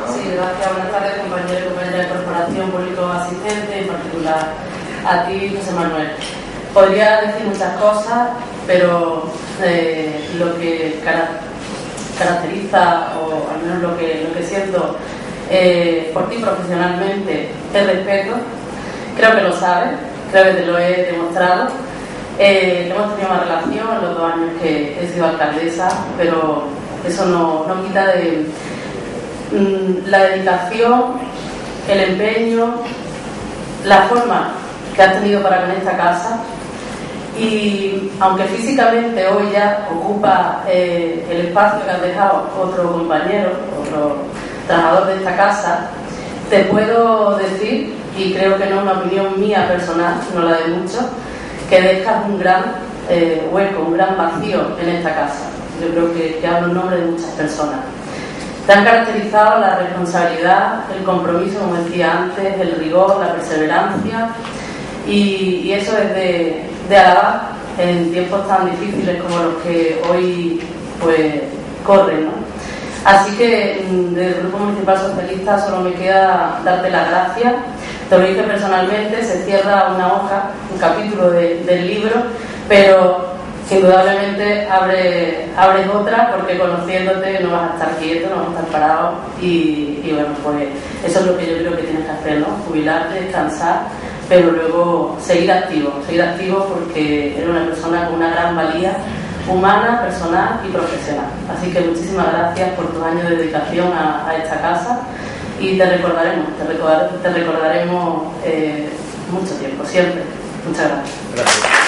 Sí, gracias. Buenas tardes, compañeros y compañeras de corporación, público asistente, en particular a ti, José Manuel. Podría decir muchas cosas, pero lo que caracteriza, o al menos lo que siento por ti profesionalmente, es respeto. Creo que lo sabes, creo que te lo he demostrado. Hemos tenido una relación en los 2 años que he sido alcaldesa, pero eso no quita de la dedicación, el empeño, la forma que has tenido para con esta casa. Y aunque físicamente hoy ya ocupa el espacio que has dejado otro compañero, otro trabajador de esta casa, te puedo decir, y creo que no es una opinión mía personal, sino la de muchos, que dejas un gran hueco, un gran vacío en esta casa. Yo creo que hablo en nombre de muchas personas. Te han caracterizado la responsabilidad, el compromiso, como decía antes, el rigor, la perseverancia, y eso es de alabar en tiempos tan difíciles como los que hoy pues corren, ¿no? Así que desde el Grupo Municipal Socialista solo me queda darte las gracias. Te lo dije personalmente, se cierra una hoja, un capítulo del libro, pero indudablemente abres otra, porque conociéndote no vas a estar quieto, no vas a estar parado, y bueno, pues eso es lo que yo creo que tienes que hacer, ¿no? Jubilarte, descansar, pero luego seguir activo porque eres una persona con una gran valía humana, personal y profesional. Así que muchísimas gracias por tus años de dedicación a esta casa, y te recordaremos mucho tiempo, siempre. Muchas gracias. Gracias.